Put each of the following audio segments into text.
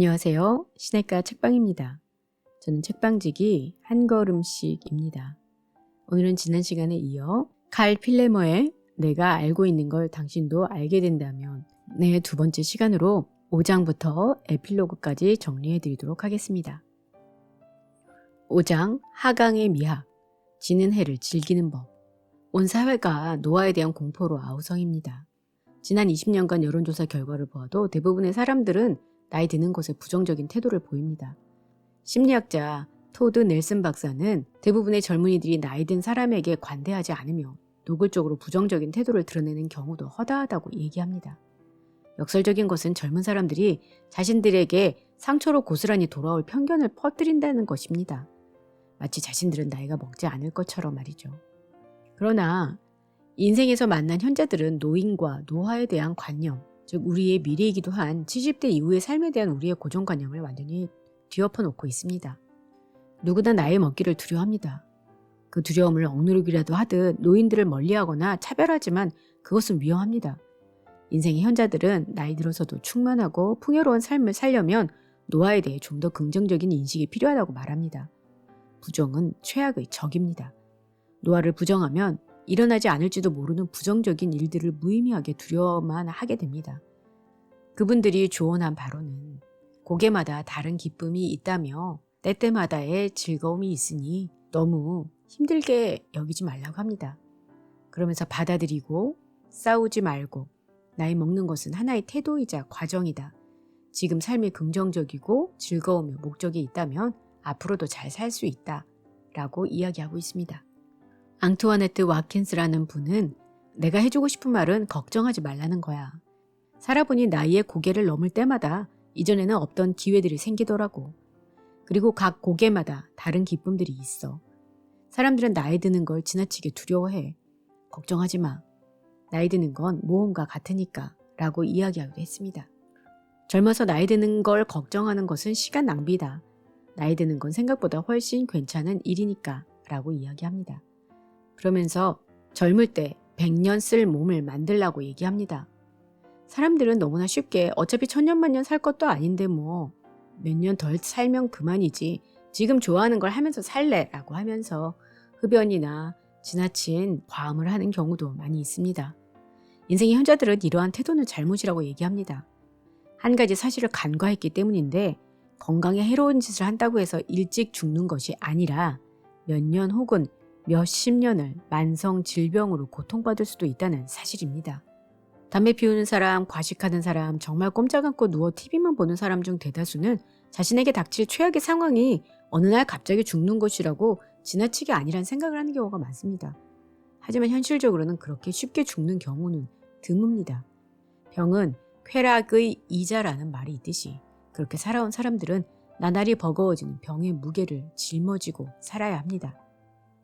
안녕하세요. 시내가 책방입니다. 저는 책방지기 한 걸음씩입니다. 오늘은 지난 시간에 이어 칼 필레머의 내가 알고 있는 걸 당신도 알게 된다면 네, 두 번째 시간으로 5장부터 에필로그까지 정리해 드리도록 하겠습니다. 5장 하강의 미학, 지는 해를 즐기는 법. 온 사회가 노화에 대한 공포로 아우성입니다. 지난 20년간 여론조사 결과를 보아도 대부분의 사람들은 나이 드는 것에 부정적인 태도를 보입니다. 심리학자 토드 넬슨 박사는 대부분의 젊은이들이 나이 든 사람에게 관대하지 않으며 노골적으로 부정적인 태도를 드러내는 경우도 허다하다고 얘기합니다. 역설적인 것은 젊은 사람들이 자신들에게 상처로 고스란히 돌아올 편견을 퍼뜨린다는 것입니다. 마치 자신들은 나이가 먹지 않을 것처럼 말이죠. 그러나 인생에서 만난 현자들은 노인과 노화에 대한 관념, 즉 우리의 미래이기도 한 70대 이후의 삶에 대한 우리의 고정관념을 완전히 뒤엎어놓고 있습니다. 누구나 나이 먹기를 두려워합니다. 그 두려움을 억누르기라도 하듯 노인들을 멀리하거나 차별하지만 그것은 위험합니다. 인생의 현자들은 나이 들어서도 충만하고 풍요로운 삶을 살려면 노화에 대해 좀 더 긍정적인 인식이 필요하다고 말합니다. 부정은 최악의 적입니다. 노화를 부정하면 일어나지 않을지도 모르는 부정적인 일들을 무의미하게 두려워만 하게 됩니다. 그분들이 조언한 바로는 고개마다 다른 기쁨이 있다며 때때마다의 즐거움이 있으니 너무 힘들게 여기지 말라고 합니다. 그러면서 받아들이고 싸우지 말고 나이 먹는 것은 하나의 태도이자 과정이다. 지금 삶이 긍정적이고 즐거우며 목적이 있다면 앞으로도 잘 살 수 있다. 라고 이야기하고 있습니다. 앙투아네트 와킨스라는 분은 내가 해주고 싶은 말은 걱정하지 말라는 거야. 살아보니 나이의 고개를 넘을 때마다 이전에는 없던 기회들이 생기더라고. 그리고 각 고개마다 다른 기쁨들이 있어. 사람들은 나이 드는 걸 지나치게 두려워해. 걱정하지 마. 나이 드는 건 모험과 같으니까 라고 이야기하기도 했습니다. 젊어서 나이 드는 걸 걱정하는 것은 시간 낭비다. 나이 드는 건 생각보다 훨씬 괜찮은 일이니까 라고 이야기합니다. 그러면서 젊을 때 100년 쓸 몸을 만들라고 얘기합니다. 사람들은 너무나 쉽게 어차피 천년만년 살 것도 아닌데 뭐 몇 년 덜 살면 그만이지 지금 좋아하는 걸 하면서 살래 라고 하면서 흡연이나 지나친 과음을 하는 경우도 많이 있습니다. 인생의 현자들은 이러한 태도는 잘못이라고 얘기합니다. 한 가지 사실을 간과했기 때문인데 건강에 해로운 짓을 한다고 해서 일찍 죽는 것이 아니라 몇 년 혹은 몇십 년을 만성 질병으로 고통받을 수도 있다는 사실입니다. 담배 피우는 사람, 과식하는 사람, 정말 꼼짝 않고 누워 TV만 보는 사람 중 대다수는 자신에게 닥칠 최악의 상황이 어느 날 갑자기 죽는 것이라고 지나치게 아니란 생각을 하는 경우가 많습니다. 하지만 현실적으로는 그렇게 쉽게 죽는 경우는 드뭅니다. 병은 쾌락의 이자라는 말이 있듯이 그렇게 살아온 사람들은 나날이 버거워지는 병의 무게를 짊어지고 살아야 합니다.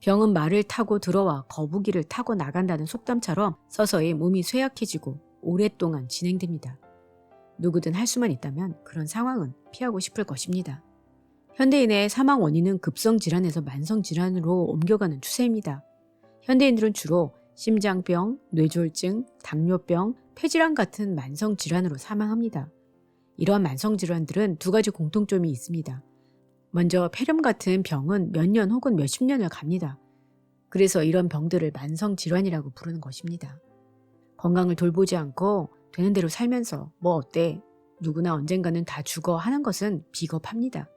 병은 말을 타고 들어와 거북이를 타고 나간다는 속담처럼 서서히 몸이 쇠약해지고 오랫동안 진행됩니다. 누구든 할 수만 있다면 그런 상황은 피하고 싶을 것입니다. 현대인의 사망 원인은 급성질환에서 만성질환으로 옮겨가는 추세입니다. 현대인들은 주로 심장병, 뇌졸중, 당뇨병, 폐질환 같은 만성질환으로 사망합니다. 이러한 만성질환들은 두 가지 공통점이 있습니다. 먼저 폐렴 같은 병은 몇 년 혹은 몇십 년을 갑니다. 그래서 이런 병들을 만성질환이라고 부르는 것입니다. 건강을 돌보지 않고 되는 대로 살면서 뭐 어때? 누구나 언젠가는 다 죽어 하는 것은 비겁합니다.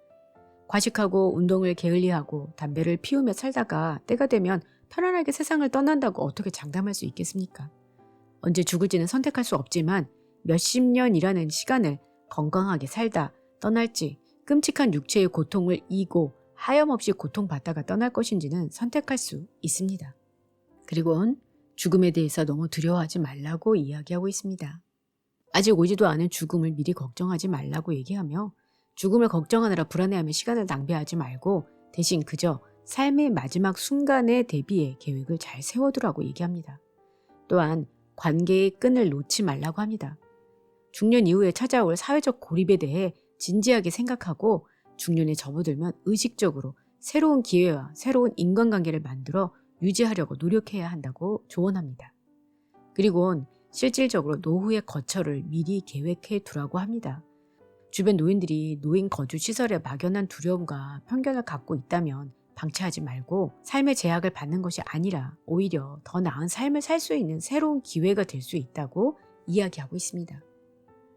과식하고 운동을 게을리하고 담배를 피우며 살다가 때가 되면 편안하게 세상을 떠난다고 어떻게 장담할 수 있겠습니까? 언제 죽을지는 선택할 수 없지만 몇십 년이라는 시간을 건강하게 살다 떠날지 끔찍한 육체의 고통을 이고 하염없이 고통받다가 떠날 것인지는 선택할 수 있습니다. 그리고는 죽음에 대해서 너무 두려워하지 말라고 이야기하고 있습니다. 아직 오지도 않은 죽음을 미리 걱정하지 말라고 얘기하며 죽음을 걱정하느라 불안해하며 시간을 낭비하지 말고 대신 그저 삶의 마지막 순간에 대비해 계획을 잘 세워두라고 얘기합니다. 또한 관계의 끈을 놓지 말라고 합니다. 중년 이후에 찾아올 사회적 고립에 대해 진지하게 생각하고 중년에 접어들면 의식적으로 새로운 기회와 새로운 인간관계를 만들어 유지하려고 노력해야 한다고 조언합니다. 그리고 실질적으로 노후의 거처를 미리 계획해 두라고 합니다. 주변 노인들이 노인 거주 시설에 막연한 두려움과 편견을 갖고 있다면 방치하지 말고 삶의 제약을 받는 것이 아니라 오히려 더 나은 삶을 살 수 있는 새로운 기회가 될 수 있다고 이야기하고 있습니다.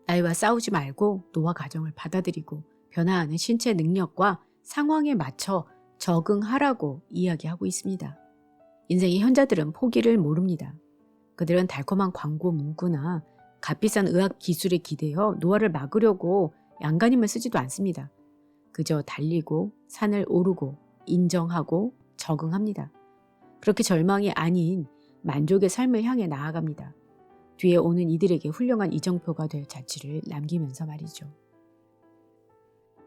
나이와 싸우지 말고 노화 과정을 받아들이고 변화하는 신체 능력과 상황에 맞춰 적응하라고 이야기하고 있습니다. 인생의 현자들은 포기를 모릅니다. 그들은 달콤한 광고 문구나 값비싼 의학 기술에 기대어 노화를 막으려고 양간힘을 쓰지도 않습니다. 그저 달리고 산을 오르고 인정하고 적응합니다. 그렇게 절망이 아닌 만족의 삶을 향해 나아갑니다. 뒤에 오는 이들에게 훌륭한 이정표가 될 자취를 남기면서 말이죠.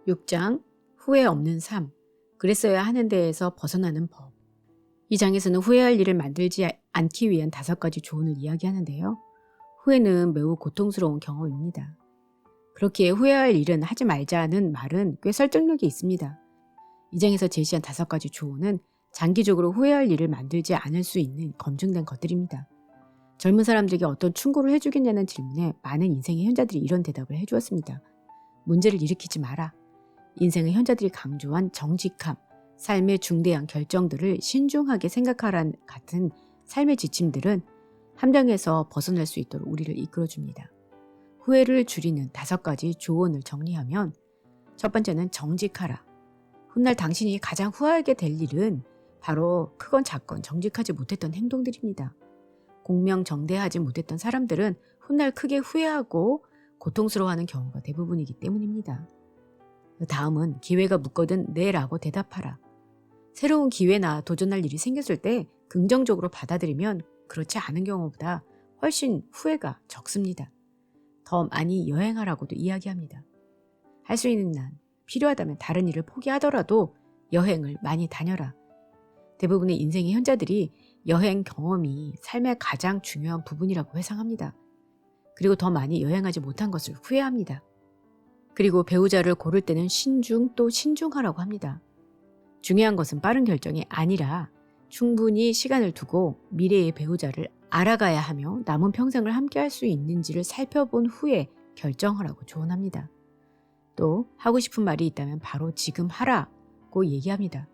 6장 후회 없는 삶, 그랬어야 하는 데에서 벗어나는 법. 이 장에서는 후회할 일을 만들지 않기 위한 5가지 조언을 이야기하는데요. 후회는 매우 고통스러운 경험입니다. 그렇기에 후회할 일은 하지 말자는 말은 꽤 설득력이 있습니다. 이 장에서 제시한 5가지 조언은 장기적으로 후회할 일을 만들지 않을 수 있는 검증된 것들입니다. 젊은 사람들에게 어떤 충고를 해주겠냐는 질문에 많은 인생의 현자들이 이런 대답을 해주었습니다. 문제를 일으키지 마라. 인생의 현자들이 강조한 정직함, 삶의 중대한 결정들을 신중하게 생각하란 같은 삶의 지침들은 함정에서 벗어날 수 있도록 우리를 이끌어줍니다. 후회를 줄이는 5가지 조언을 정리하면 첫 번째는 정직하라. 훗날 당신이 가장 후회하게 될 일은 바로 크건 작건 정직하지 못했던 행동들입니다. 공명정대하지 못했던 사람들은 훗날 크게 후회하고 고통스러워하는 경우가 대부분이기 때문입니다. 다음은 기회가 묻거든 네라고 대답하라. 새로운 기회나 도전할 일이 생겼을 때 긍정적으로 받아들이면 그렇지 않은 경우보다 훨씬 후회가 적습니다. 더 많이 여행하라고도 이야기합니다. 할 수 있는 한 필요하다면 다른 일을 포기하더라도 여행을 많이 다녀라. 대부분의 인생의 현자들이 여행 경험이 삶의 가장 중요한 부분이라고 회상합니다. 그리고 더 많이 여행하지 못한 것을 후회합니다. 그리고 배우자를 고를 때는 신중 또 신중하라고 합니다. 중요한 것은 빠른 결정이 아니라 충분히 시간을 두고 미래의 배우자를 알아가야 하며 남은 평생을 함께 할 수 있는지를 살펴본 후에 결정하라고 조언합니다. 또 하고 싶은 말이 있다면 바로 지금 하라고 얘기합니다.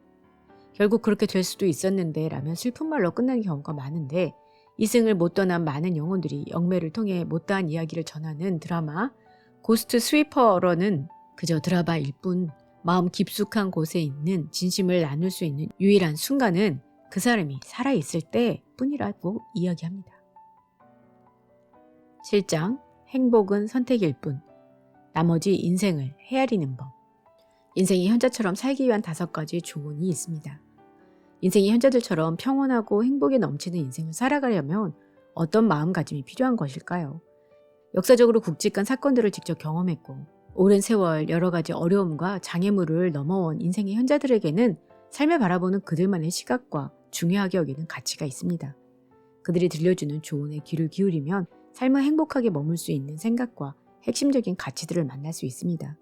결국 그렇게 될 수도 있었는데 라면 슬픈 말로 끝나는 경우가 많은데 이승을 못 떠난 많은 영혼들이 영매를 통해 못다한 이야기를 전하는 드라마 고스트 스위퍼러는 그저 드라마일 뿐 마음 깊숙한 곳에 있는 진심을 나눌 수 있는 유일한 순간은 그 사람이 살아있을 때 뿐이라고 이야기합니다. 7장 행복은 선택일 뿐 나머지 인생을 헤아리는 법. 인생이 현자처럼 살기 위한 5가지 조언이 있습니다. 인생이 현자들처럼 평온하고 행복에 넘치는 인생을 살아가려면 어떤 마음가짐이 필요한 것일까요? 역사적으로 굵직한 사건들을 직접 경험했고 오랜 세월 여러 가지 어려움과 장애물을 넘어온 인생의 현자들에게는 삶을 바라보는 그들만의 시각과 중요하게 여기는 가치가 있습니다. 그들이 들려주는 조언에 귀를 기울이면 삶을 행복하게 머물 수 있는 생각과 핵심적인 가치들을 만날 수 있습니다.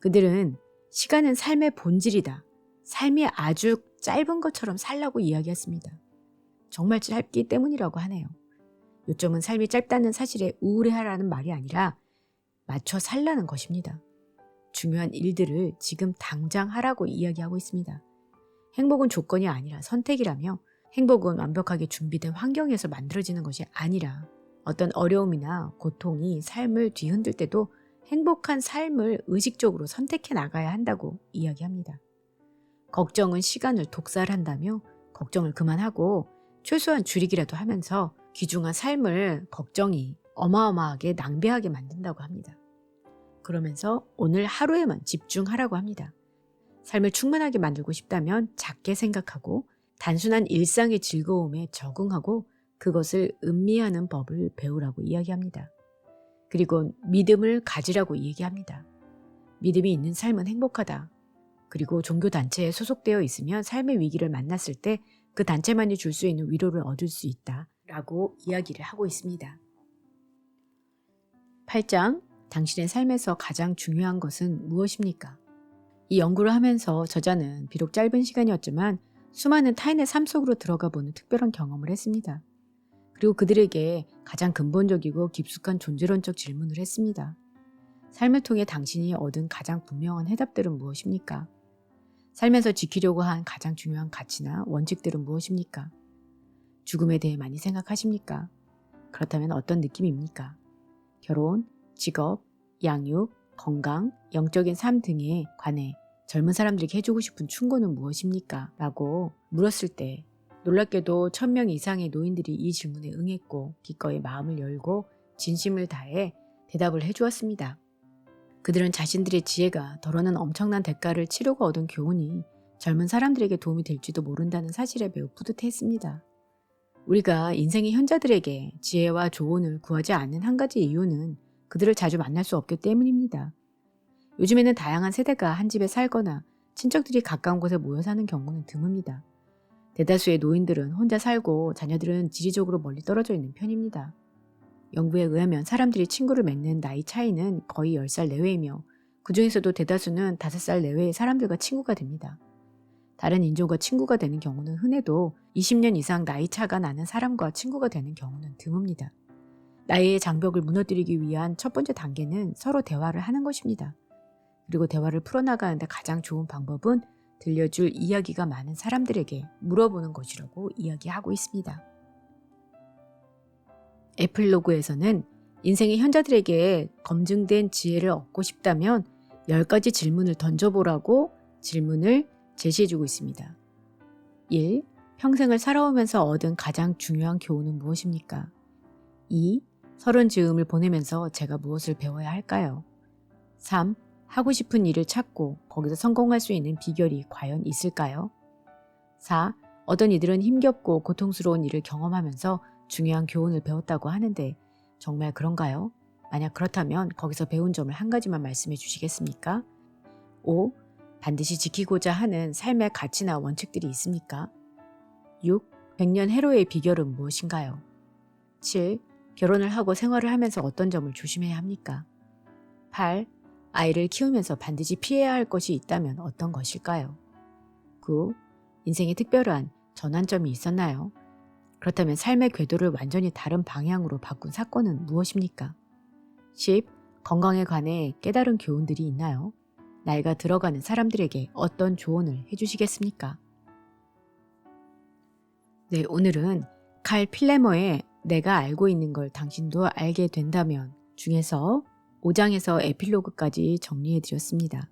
그들은 시간은 삶의 본질이다. 삶이 아주 짧은 것처럼 살라고 이야기했습니다. 정말 짧기 때문이라고 하네요. 요점은 삶이 짧다는 사실에 우울해하라는 말이 아니라 맞춰 살라는 것입니다. 중요한 일들을 지금 당장 하라고 이야기하고 있습니다. 행복은 조건이 아니라 선택이라며 행복은 완벽하게 준비된 환경에서 만들어지는 것이 아니라 어떤 어려움이나 고통이 삶을 뒤흔들 때도 행복한 삶을 의식적으로 선택해 나가야 한다고 이야기합니다. 걱정은 시간을 독살한다며 걱정을 그만하고 최소한 줄이기라도 하면서 귀중한 삶을 걱정이 어마어마하게 낭비하게 만든다고 합니다. 그러면서 오늘 하루에만 집중하라고 합니다. 삶을 충만하게 만들고 싶다면 작게 생각하고 단순한 일상의 즐거움에 적응하고 그것을 음미하는 법을 배우라고 이야기합니다. 그리고 믿음을 가지라고 얘기합니다. 믿음이 있는 삶은 행복하다. 그리고 종교단체에 소속되어 있으면 삶의 위기를 만났을 때 그 단체만이 줄 수 있는 위로를 얻을 수 있다 라고 이야기를 하고 있습니다. 8장 당신의 삶에서 가장 중요한 것은 무엇입니까? 이 연구를 하면서 저자는 비록 짧은 시간이었지만 수많은 타인의 삶 속으로 들어가 보는 특별한 경험을 했습니다. 그리고 그들에게 가장 근본적이고 깊숙한 존재론적 질문을 했습니다. 삶을 통해 당신이 얻은 가장 분명한 해답들은 무엇입니까? 살면서 지키려고 한 가장 중요한 가치나 원칙들은 무엇입니까? 죽음에 대해 많이 생각하십니까? 그렇다면 어떤 느낌입니까? 결혼, 직업, 양육, 건강, 영적인 삶 등에 관해 젊은 사람들에게 해주고 싶은 충고는 무엇입니까? 라고 물었을 때 놀랍게도 1000명 이상의 노인들이 이 질문에 응했고 기꺼이 마음을 열고 진심을 다해 대답을 해주었습니다. 그들은 자신들의 지혜가 덜어는 엄청난 대가를 치르고 얻은 교훈이 젊은 사람들에게 도움이 될지도 모른다는 사실에 매우 뿌듯해했습니다. 우리가 인생의 현자들에게 지혜와 조언을 구하지 않는 한 가지 이유는 그들을 자주 만날 수 없기 때문입니다. 요즘에는 다양한 세대가 한 집에 살거나 친척들이 가까운 곳에 모여 사는 경우는 드뭅니다. 대다수의 노인들은 혼자 살고 자녀들은 지리적으로 멀리 떨어져 있는 편입니다. 연구에 의하면 사람들이 친구를 맺는 나이 차이는 거의 10살 내외이며 그 중에서도 대다수는 5살 내외의 사람들과 친구가 됩니다. 다른 인종과 친구가 되는 경우는 흔해도 20년 이상 나이 차가 나는 사람과 친구가 되는 경우는 드뭅니다. 나이의 장벽을 무너뜨리기 위한 첫 번째 단계는 서로 대화를 하는 것입니다. 그리고 대화를 풀어나가는데 가장 좋은 방법은 들려줄 이야기가 많은 사람들에게 물어보는 것이라고 이야기하고 있습니다. 에필로그에서는 인생의 현자들에게 검증된 지혜를 얻고 싶다면 10가지 질문을 던져보라고 질문을 제시해주고 있습니다. 1. 평생을 살아오면서 얻은 가장 중요한 교훈은 무엇입니까? 2. 서른 즈음을 보내면서 제가 무엇을 배워야 할까요? 3. 하고 싶은 일을 찾고 거기서 성공할 수 있는 비결이 과연 있을까요? 4. 어떤 이들은 힘겹고 고통스러운 일을 경험하면서 중요한 교훈을 배웠다고 하는데 정말 그런가요? 만약 그렇다면 거기서 배운 점을 한 가지만 말씀해 주시겠습니까? 5. 반드시 지키고자 하는 삶의 가치나 원칙들이 있습니까? 6. 100년 해로의 비결은 무엇인가요? 7. 결혼을 하고 생활을 하면서 어떤 점을 조심해야 합니까? 8. 아이를 키우면서 반드시 피해야 할 것이 있다면 어떤 것일까요? 9. 인생에 특별한 전환점이 있었나요? 그렇다면 삶의 궤도를 완전히 다른 방향으로 바꾼 사건은 무엇입니까? 10. 건강에 관해 깨달은 교훈들이 있나요? 나이가 들어가는 사람들에게 어떤 조언을 해주시겠습니까? 네, 오늘은 칼 필레머의 내가 알고 있는 걸 당신도 알게 된다면 중에서 5장에서 에필로그까지 정리해드렸습니다.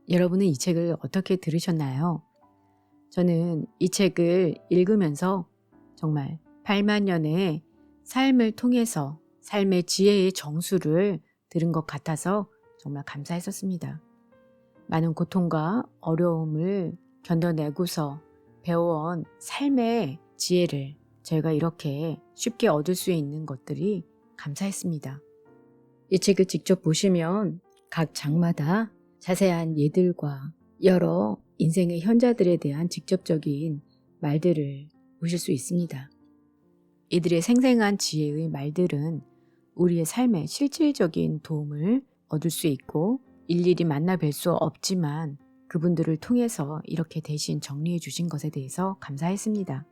여러분은 이 책을 어떻게 들으셨나요? 저는 이 책을 읽으면서 정말 8만 년의 삶을 통해서 삶의 지혜의 정수를 들은 것 같아서 정말 감사했었습니다. 많은 고통과 어려움을 견뎌내고서 배워온 삶의 지혜를 저희가 이렇게 쉽게 얻을 수 있는 것들이 감사했습니다. 이 책을 직접 보시면 각 장마다 자세한 예들과 여러 인생의 현자들에 대한 직접적인 말들을 보실 수 있습니다. 이들의 생생한 지혜의 말들은 우리의 삶에 실질적인 도움을 얻을 수 있고 일일이 만나 뵐 수 없지만 그분들을 통해서 이렇게 대신 정리해 주신 것에 대해서 감사했습니다.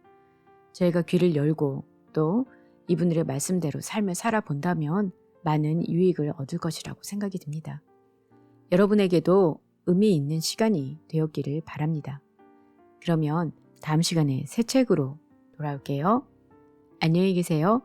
저희가 귀를 열고 또 이분들의 말씀대로 삶을 살아본다면 많은 유익을 얻을 것이라고 생각이 듭니다. 여러분에게도 의미 있는 시간이 되었기를 바랍니다. 그러면 다음 시간에 새 책으로 돌아올게요. 안녕히 계세요.